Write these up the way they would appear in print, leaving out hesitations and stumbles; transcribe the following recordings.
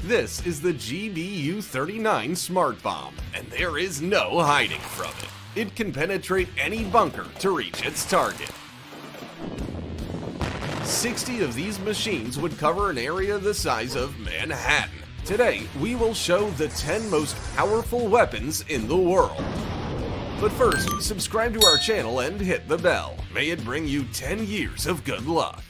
This is the GBU-39 Smart Bomb, and there is no hiding from it. It can penetrate any bunker to reach its target. 60 of these machines would cover an area the size of Manhattan. Today, we will show the 10 most powerful weapons in the world. But first, subscribe to our channel and hit the bell. May it bring you 10 years of good luck.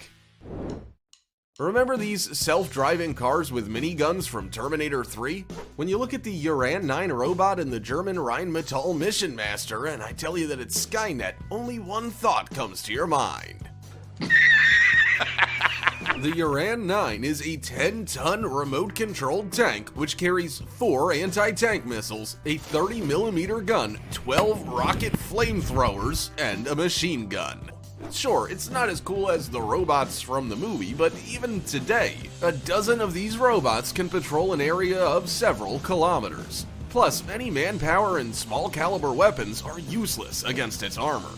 Remember these self-driving cars with miniguns from Terminator 3? When you look at the Uran 9 robot and the German Rheinmetall Mission Master and I tell you that it's Skynet, only one thought comes to your mind. The Uran 9 is a 10-ton remote-controlled tank which carries 4 anti-tank missiles, a 30mm gun, 12 rocket flamethrowers, and a machine gun. Sure, it's not as cool as the robots from the movie, but even today, a dozen of these robots can patrol an area of several kilometers. Plus, any manpower and small-caliber weapons are useless against its armor.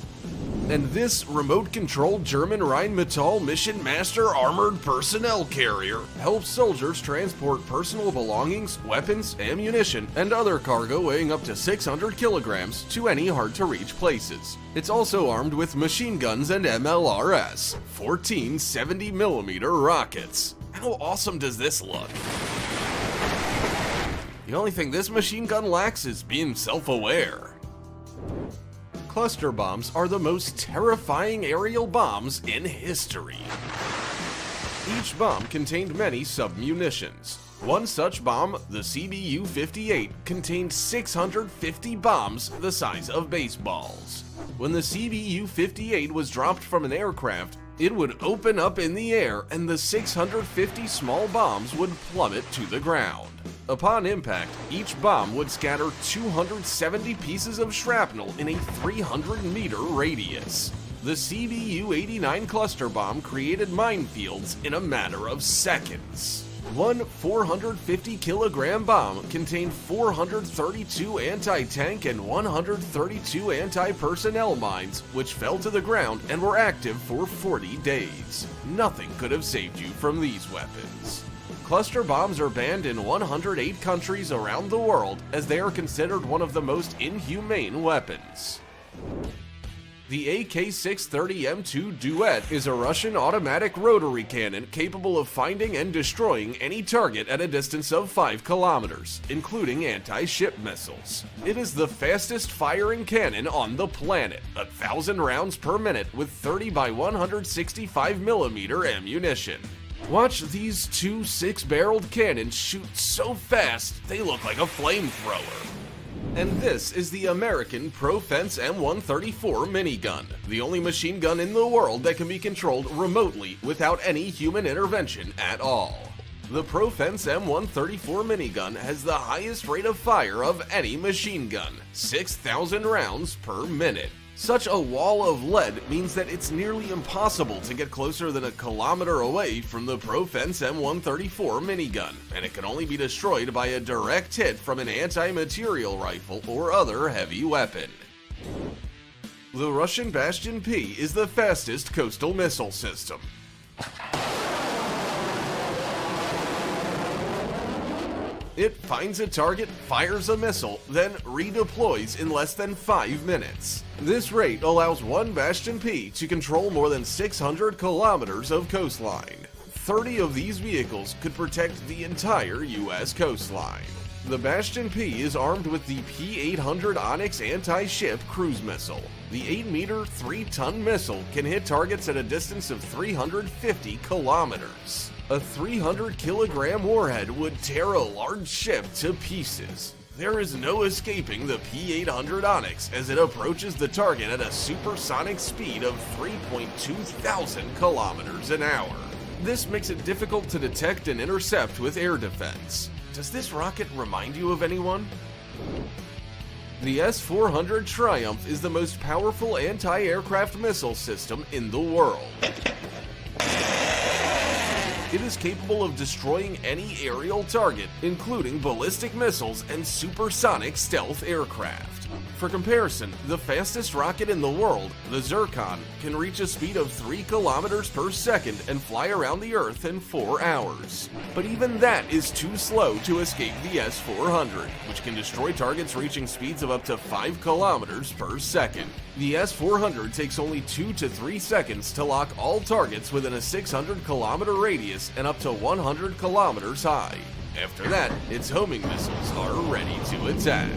And this remote-controlled German Rheinmetall Mission Master armored personnel carrier helps soldiers transport personal belongings, weapons, ammunition, and other cargo weighing up to 600 kilograms to any hard-to-reach places. It's also armed with machine guns and MLRS, 14 70mm rockets. How awesome does this look? The only thing this machine gun lacks is being self-aware. Cluster bombs are the most terrifying aerial bombs in history. Each bomb contained many submunitions. One such bomb, the CBU-58, contained 650 bombs the size of baseballs. When the CBU-58 was dropped from an aircraft, it would open up in the air and the 650 small bombs would plummet to the ground. Upon impact, each bomb would scatter 270 pieces of shrapnel in a 300-meter radius. The CBU-89 cluster bomb created minefields in a matter of seconds. One 450-kilogram bomb contained 432 anti-tank and 132 anti-personnel mines, which fell to the ground and were active for 40 days. Nothing could have saved you from these weapons. Cluster bombs are banned in 108 countries around the world as they are considered one of the most inhumane weapons. The AK-630M2 Duet is a Russian automatic rotary cannon capable of finding and destroying any target at a distance of 5 kilometers, including anti-ship missiles. It is the fastest firing cannon on the planet, 1,000 rounds per minute with 30 by 165mm ammunition. Watch these two 6-barreled cannons shoot so fast they look like a flamethrower. And this is the American ProFence M134 minigun, the only machine gun in the world that can be controlled remotely without any human intervention at all. The ProFence M134 minigun has the highest rate of fire of any machine gun, 6,000 rounds per minute. Such a wall of lead means that it's nearly impossible to get closer than a kilometer away from the ProFence M134 minigun, and it can only be destroyed by a direct hit from an anti-material rifle or other heavy weapon. The Russian Bastion P is the fastest coastal missile system. It finds a target, fires a missile, then redeploys in less than 5 minutes. This rate allows one Bastion P to control more than 600 kilometers of coastline. 30 of these vehicles could protect the entire US coastline. The Bastion P is armed with the P-800 Onyx anti-ship cruise missile. The 8-meter, 3-ton missile can hit targets at a distance of 350 kilometers. A 300-kilogram warhead would tear a large ship to pieces. There is no escaping the P-800 Onyx as it approaches the target at a supersonic speed of 3.2 thousand kilometers an hour. This makes it difficult to detect and intercept with air defense. Does this rocket remind you of anyone? The S-400 Triumph is the most powerful anti-aircraft missile system in the world. It is capable of destroying any aerial target, including ballistic missiles and supersonic stealth aircraft. For comparison, the fastest rocket in the world, the Zircon, can reach a speed of 3 kilometers per second and fly around the Earth in 4 hours. But even that is too slow to escape the S-400, which can destroy targets reaching speeds of up to 5 kilometers per second. The S-400 takes only 2 to 3 seconds to lock all targets within a 600-kilometer radius and up to 100 kilometers high. After that, its homing missiles are ready to attack.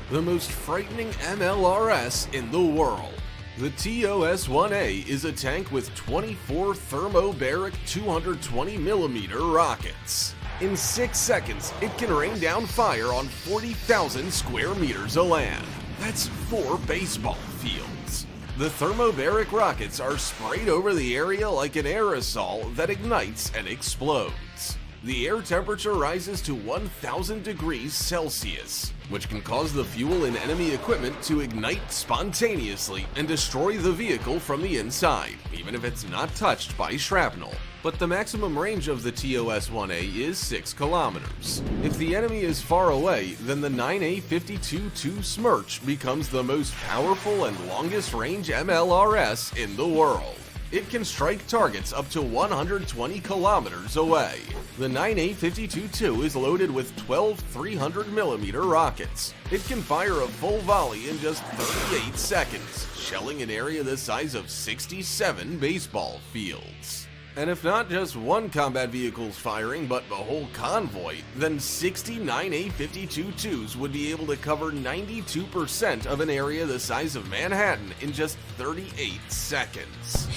The most frightening MLRS in the world. The TOS-1A is a tank with 24 thermobaric 220mm rockets. In 6 seconds, it can rain down fire on 40,000 square meters of land. That's 4 baseball fields. The thermobaric rockets are sprayed over the area like an aerosol that ignites and explodes. The air temperature rises to 1,000 degrees Celsius, which can cause the fuel in enemy equipment to ignite spontaneously and destroy the vehicle from the inside, even if it's not touched by shrapnel. But the maximum range of the TOS-1A is 6 kilometers. If the enemy is far away, then the 9A52-2 Smerch becomes the most powerful and longest range MLRS in the world. It can strike targets up to 120 kilometers away. The 9A52-2 is loaded with 12 300mm rockets. It can fire a full volley in just 38 seconds, shelling an area the size of 67 baseball fields. And if not just one combat vehicle's firing, but the whole convoy, then 60 9A52-2s would be able to cover 92% of an area the size of Manhattan in just 38 seconds.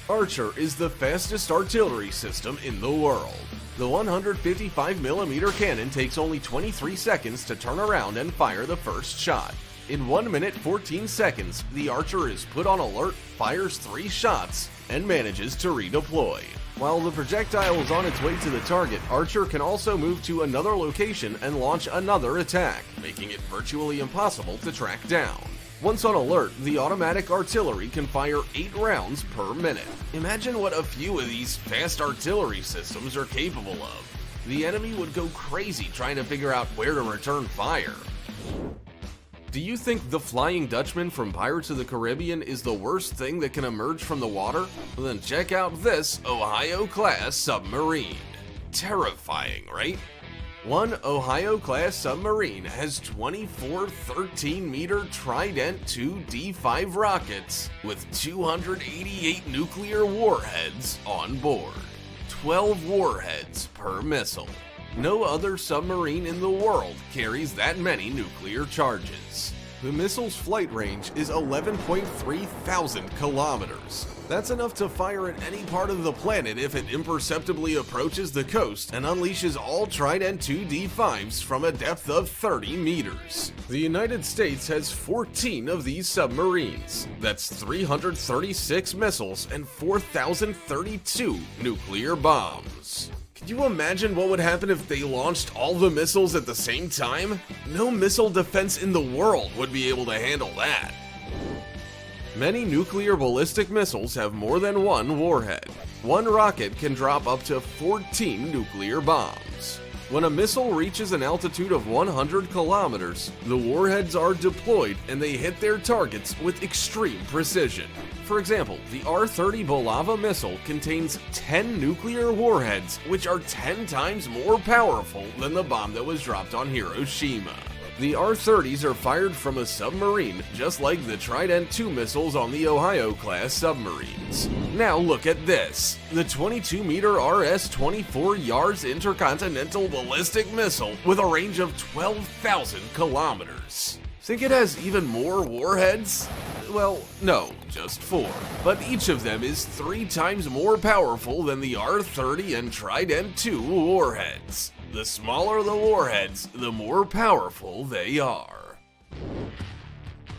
Archer is the fastest artillery system in the world. The 155mm cannon takes only 23 seconds to turn around and fire the first shot. In 1 minute 14 seconds, the Archer is put on alert, fires 3 shots, and manages to redeploy. While the projectile is on its way to the target, Archer can also move to another location and launch another attack, making it virtually impossible to track down. Once on alert, the automatic artillery can fire 8 rounds per minute. Imagine what a few of these fast artillery systems are capable of. The enemy would go crazy trying to figure out where to return fire. Do you think the Flying Dutchman from Pirates of the Caribbean is the worst thing that can emerge from the water? Well, then check out this Ohio-class submarine. Terrifying, right? One Ohio-class submarine has 24 13-meter Trident II D5 rockets with 288 nuclear warheads on board. 12 warheads per missile. No other submarine in the world carries that many nuclear charges. The missile's flight range is 11.3 thousand kilometers. That's enough to fire at any part of the planet if it imperceptibly approaches the coast and unleashes all Trident II D5s from a depth of 30 meters. The United States has 14 of these submarines. That's 336 missiles and 4,032 nuclear bombs. Can you imagine what would happen if they launched all the missiles at the same time? No missile defense in the world would be able to handle that. Many nuclear ballistic missiles have more than one warhead. One rocket can drop up to 14 nuclear bombs. When a missile reaches an altitude of 100 kilometers, the warheads are deployed and they hit their targets with extreme precision. For example, the R-30 Bulava missile contains 10 nuclear warheads, which are 10 times more powerful than the bomb that was dropped on Hiroshima. The R-30s are fired from a submarine, just like the Trident II missiles on the Ohio-class submarines. Now look at this. The 22-meter RS-24 Yars intercontinental ballistic missile with a range of 12,000 kilometers. Think it has even more warheads? Well, no, just 4. But each of them is 3 times more powerful than the R-30 and Trident II warheads. The smaller the warheads, the more powerful they are.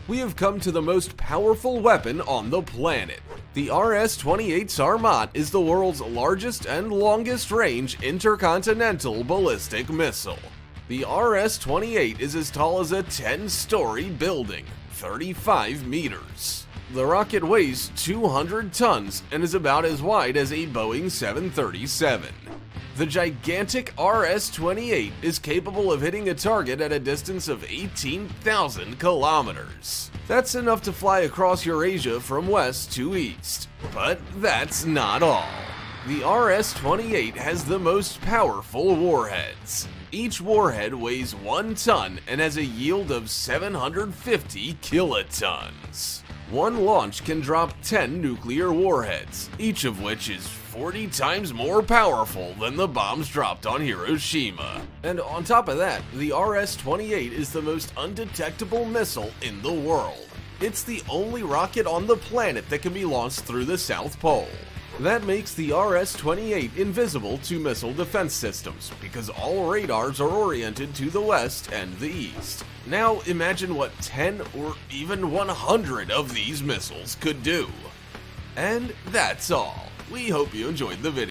We have come to the most powerful weapon on the planet. The RS-28 Sarmat is the world's largest and longest range intercontinental ballistic missile. The RS-28 is as tall as a 10-story building, 35 meters. The rocket weighs 200 tons and is about as wide as a Boeing 737. The gigantic RS-28 is capable of hitting a target at a distance of 18,000 kilometers. That's enough to fly across Eurasia from west to east. But that's not all. The RS-28 has the most powerful warheads. Each warhead weighs 1 ton and has a yield of 750 kilotons. One launch can drop 10 nuclear warheads, each of which is 40 times more powerful than the bombs dropped on Hiroshima. And on top of that, the RS-28 is the most undetectable missile in the world. It's the only rocket on the planet that can be launched through the South Pole. That makes the RS-28 invisible to missile defense systems, because all radars are oriented to the west and the east. Now imagine what 10 or even 100 of these missiles could do. And that's all. We hope you enjoyed the video.